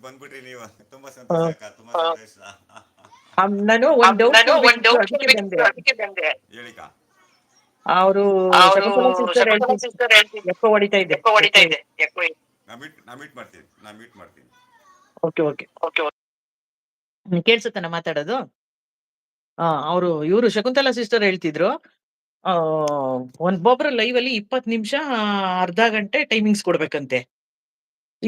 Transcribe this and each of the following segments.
ಬಂದ್ಬಿಟ್ರಿ ನೀವು. ತುಂಬಾ ಆ, ಸಂತೋಷ ಅಕ್ಕ, ತುಂಬಾ ಸಂತೋಷ. ನಾನು ಒಂದ್ ಡೌಟ್ ನಾನು ಒಂದ್ ಕೇಳ್ಬೇಕಿತ್ತು, ಡೌಟ್ ಅದಕ್ಕೆ ಬಂದೆ. ಅದಕ್ಕೆ ಬಂದೆ. ಹೇಳಿಕ. ಅವರು ಅವರು ಶಕುಂತಲಾ ಸಿಸ್ಟರ್ ಶಕುಂತಲಾ ಹೇಳ್ತಿದ್ರು. ಸಿಸ್ಟರ್ ಹೇಳ್ತಿದ್ರು. ಎಕ್ಕೋ ಹೊಡಿತಾ ಇದೆ, ಎಕೋ ಹೊಡಿತಾ ಎಕ್ಕೋ. ಇದೆ. ಎಕೋ. ನಾ ಮ್ಯೂಟ್ ಮಾಡ್ತೀನಿ. Okay okay. ಓಕೆ. ಕೇಳ್ಸುತ್ತ ನಾ ಮಾತಾಡೋದು? ಅವರು ಇವರು ಶಕುಂತಲಾ ಸಿಸ್ಟರ್ ಹೇಳ್ತಿದ್ರು, ಆ ಒಬ್ಬೊಬ್ರು ಲೈವ್ ಅಲ್ಲಿ 20 ನಿಮಿಷ, ಅರ್ಧ ಗಂಟೆ ಟೈಮಿಂಗ್ಸ್ ಕೊಡ್ಬೇಕಂತೆ.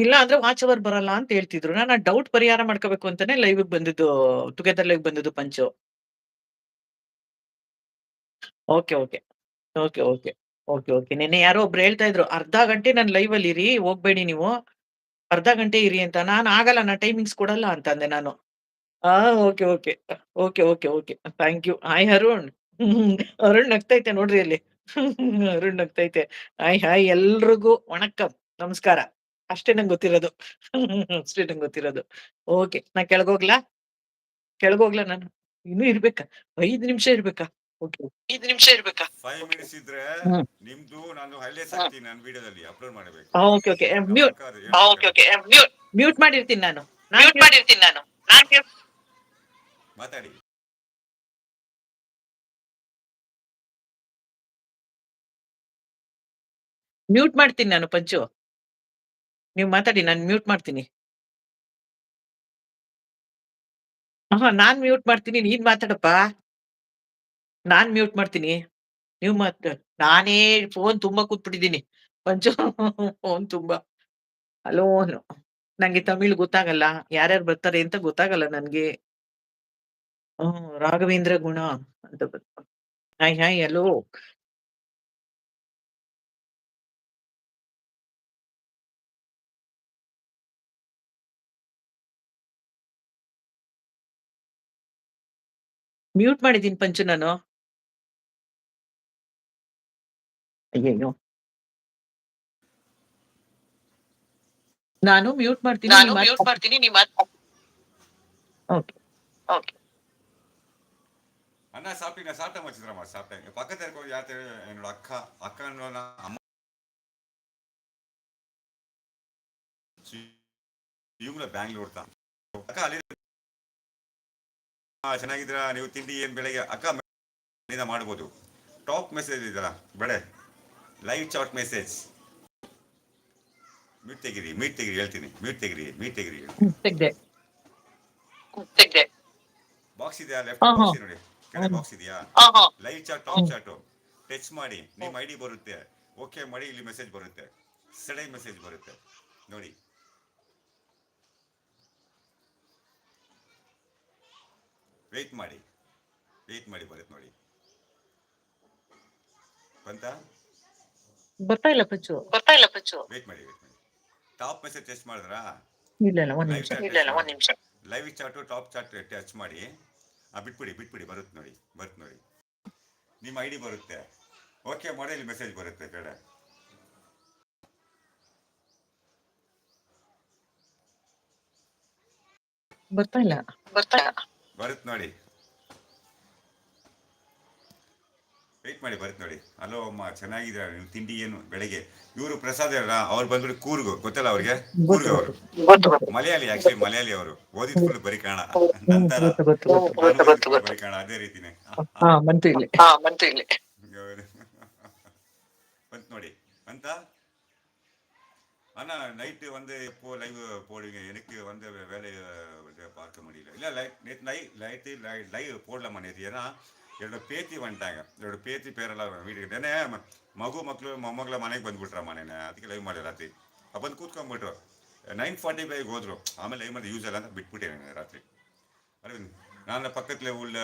ಇಲ್ಲ ಅಂದ್ರೆ ವಾಚ್ ಅವರ್ ಬರಲ್ಲ ಅಂತ ಹೇಳ್ತಿದ್ರು. ನಾನು ಆ ಡೌಟ್ ಪರಿಹಾರ ಮಾಡ್ಕೋಬೇಕು ಅಂತಾನೆ ಲೈವ್ ಬಂದಿದ್ದು, ಟುಗೆದರ್ ಲೈವ್ ಬಂದಿದ್ದು ಪಂಚು. Okay okay okay okay okay okay. ನಿನ್ನೆ ಯಾರೋ ಒಬ್ರು ಹೇಳ್ತಾ ಇದ್ರು, ಅರ್ಧ ಗಂಟೆ ನಾನು ಲೈವ್ ಅಲ್ಲಿ ಇರಿ, ಹೋಗ್ಬೇಡಿ ನೀವು, ಅರ್ಧ ಗಂಟೆ ಇರಿ ಅಂತ. ನಾನು ಆಗಲ್ಲ, ನಾ ಟೈಮಿಂಗ್ಸ್ ಕೊಡಲ್ಲ ಅಂತಂದೆ ನಾನು. Okay okay okay okay okay. Thank you. Hi Arun. Arun ನಗ್ತೈತೆ ನೋಡ್ರಿ ಅಲ್ಲಿ. ಅರುಣ್ ನಗ್ತೈತೆ. ಹಾಯ್ ಹಾಯ್, ಎಲ್ರಿಗೂ ವಣಕ್ಕಂ, ನಮಸ್ಕಾರ. ಅಷ್ಟೇ ನಂಗೆ ಗೊತ್ತಿರೋದು. ಅಷ್ಟೇ ನಂಗೆ ಗೊತ್ತಿರೋದು. ಓಕೆ, ನಾ ಕೆಳಗೋಗ್ಲಾ ನಾನು? ಇನ್ನೂ ಇರ್ಬೇಕಾ? 5 ನಿಮಿಷ ಇರ್ಬೇಕಾ? ಓಕೆ. 5 ನಿಮಿಷ ಇರ್ಬೇಕಾ? 5 ಮಿನಿಟ್ಸ್ ಇದ್ರೆ ನಿಮ್ದು ನಾನು ಹೈಲೈಟ್ಸ್ ಹಾಕ್ತೀನಿ, ನಾನು ವಿಡಿಯೋದಲ್ಲಿ ಅಪ್ಲೋಡ್ ಮಾಡಬೇಕು. Okay okay. ನಮ್ಮ ಮ್ಯೂಟ್ ಅಕ್ಕ ಅದು ಓಕೆ ಓಕೆ. ಮ್ಯೂಟ್ ಮಾಡಿರ್ತೀನಿ ನಾನು. ಮ್ಯೂಟ್ ಮಾಡಿರ್ತೀನಿ ನಾನು. ಮಾತಾಡಿ. ಮ್ಯೂಟ್ ಮಾಡ್ತೀನಿ ನಾನು ಪಂಚು. ನೀವು ಮಾತಾಡಿ, ನಾನು ಮ್ಯೂಟ್ ಮಾಡ್ತೀನಿ. ನಾನ್ ಮ್ಯೂಟ್ ಮಾಡ್ತೀನಿ, ನೀನ್ ಮಾತಾಡಪ್ಪ. ನಾನ್ ಮ್ಯೂಟ್ ಮಾಡ್ತೀನಿ, ನೀವು ನಾನೇ ಫೋನ್ ತುಂಬಾ ಕೂತ್ಬಿಟ್ಟಿದ್ದೀನಿ ಪಂಚು. ಫೋನ್ ತುಂಬಾ. ಹಲೋ, ನಂಗೆ ತಮಿಳ್ ಗೊತ್ತಾಗಲ್ಲ, ಯಾರ್ಯಾರು ಬರ್ತಾರೆ ಅಂತ ಗೊತ್ತಾಗಲ್ಲ ನನ್ಗೆ. ರಾಘವೇಂದ್ರ ಗುಣ ಅಂತ ಬಂತು. Hi hi, hello. ಮ್ಯೂಟ್ ಮಾಡಿದ್ದೀನಿ ಪಂಚು ನಾನು. ಅಯ್ಯಯ್ಯೋ, ನಾನು ಮ್ಯೂಟ್ ಮಾಡ್ತೀನಿ, ನಾನು ನೀವು ಮ್ಯೂಟ್ ಮಾಡ್ತೀನಿ, ನೀವು ಓಕೆ. ಓಕೆ. ಅಣ್ಣ சாப்பிட்டீங்க? சாப்பிட்டேன் மச்சித்ரமா, சாப்பிட்டேன். பக்கத்துல இருக்கவங்க யார் தெரியும்? என்னோட அக்கா. அக்கான்னு அம்மா. ಇವ್ಗಳ ಬ್ಯಾಂಗ್ಳೂರ್ ತಾ. ಅಕ್ಕ ಅಲ್ಲಿ ಚೆನ್ನಾಗಿದ್ದೀರಾ? ನೀವು ತಿಂಡಿ ಏನು ಬೆಳಗ್ಗೆ? ಅಕ್ಕ ಮಾಡ್ಬೋದು. ಟಾಪ್ ಮೆಸೇಜ್ ಇದೆಯಲ್ಲ ಬೆಳೆ, ಲೈವ್ ಚಾಟ್ ಮೆಸೇಜ್. ಮ್ಯೂಟ್ ತೆಗಿರಿ ಹೇಳ್ತೀನಿ. ಮ್ಯೂಟ್ ತೆಗಿರಿ. ತೆಗ್ದೆ. ಬಾಕ್ಸ್ ಇದೆಯಾ? ಲೆಫ್ಟ್ ಬಾಕ್ಸ್ ನೋಡಿ, ಕೆಳಗೆ ಬಾಕ್ಸ್ ಇದೆಯಾ? Live chat, top chat touch ಮಾಡಿ, ನಿಮ್ಮ ಐಡಿ ಬರುತ್ತೆ. ಓಕೆ ಮಾಡಿ, ಇಲ್ಲಿ ಮೆಸೇಜ್ ಬರುತ್ತೆ, ಸಡೈ ಮೆಸೇಜ್ ಬರುತ್ತೆ ನೋಡಿ. ವೆಯ್ಟ್ ಮಾಡಿ ಬರುತ್ತೆ ನೋಡಿ. ಬರ್ತಾ ಇಲ್ಲ ಪಂಚು. ವೆಯ್ಟ್ ಮಾಡಿ. ಟಾಪ್ ಮೆಸೇಜ್ ಟೆಸ್ಟ್ ಮಾಡಿದ್ರಾ? ಇಲ್ಲ, ಒಂದ್ ನಿಮಿಷ. Live chat top chat touch ಮಾಡಿ. ಬಿಟ್ಬಿಡಿ, ಬರುತ್ತೆ ನೋಡಿ. ನಿಮ್ಮ ಐಡಿ ಬರುತ್ತೆ. ಓಕೆ ಮಾಡಿ, ಇಲ್ಲಿ ಮೆಸೇಜ್ ಬರುತ್ತೆ ಕಡೆ. ಬರ್ತಾ ಇಲ್ಲ. ಬರುತ್ತೆ ನೋಡಿ. ವೆಯ್ಟ್ ಮಾಡಿ, ಬರುತ್ತೆ ನೋಡಿ. ಹಲೋ ಅಮ್ಮ, ಚೆನ್ನಾಗಿದ್ದೀರಾ? ನೀವು ತಿಂಡಿ ಏನು ಬೆಳಗ್ಗೆ? ಇವರು ಪ್ರಸಾದ್ ಅಲ್ಲ, ಅವ್ರು ಬಂದ್ಬಿಟ್ಟು ಕೂರ್ಗು, ಗೊತ್ತಲ್ಲ ಅವ್ರಿಗೆ? ಕೂರ್ಗು ಅವರು ಮಲಯಾಳಿ, ಆಕ್ಚುಲಿ ಮಲಯಾಳಿ ಅವರು. ಓದಿದ್ ಫುಲ್ ಬರೀ ಕಾಣ, ನಂತರ ಬರೀ ಕಾಣ, ಅದೇ ರೀತಿನೇ. ಬಂತು ಇಲ್ಲಿ. ಬಂತು ನೋಡಿ ಅಂತ. அண்ணா நைட்டு வந்து எப்போ லைவ் போடுவீங்க? எனக்கு வந்து வேலை பார்க்க முடியல. இல்லை நேற்று லைவ் போடலாமா நேற்று? ஏன்னா என்னோட பேத்தி வந்துட்டாங்க. என்னோட பேத்தி பேரெல்லாம் வீட்டுக்கு ಏನೇ ಮಕ್ಕಳು ಮೊಮ್ಮಗಳ ಮನೆಗೆ ಬಂದ್ಬಿಟ್ರಮ್ಮ ನೆನೆ. ಅದಕ್ಕೆ ಲೈವ್ ಮಾಡಿ ರಾತ್ರಿ ಬಂದು ಕೂತ್ಕೊಂಡ್ಬಿಟ್ರು. 9:45 ಹೋದ್ರು. ಆಮೇಲೆ ಲೈವ್ ಮಾಡಿ ಯೂಸ್ ಎಲ್ಲ ಅಂತ ಬಿಟ್ಬಿಟ್ಟೆ ರಾತ್ರಿ. அரவிந்த், நான் பக்கத்தில் உள்ள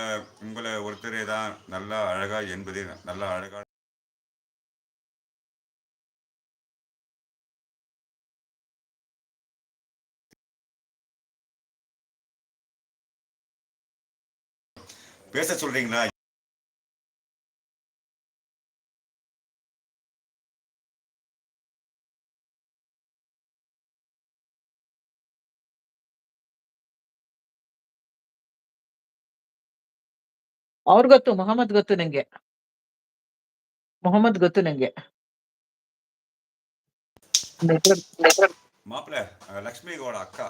உங்களை ஒருத்தரே தான் நல்லா அழகா என்பது நல்லா அழகா பேச சொல்றீங்களா? ಅವ್ರು ಗೊತ್ತು, ಮೊಹಮ್ಮದ್ ಗೊತ್ತು ನಂಗೆ. ಮಾಪ್ಲೆ ಲಕ್ಷ್ಮೀಗೌಡ ಅಕ್ಕ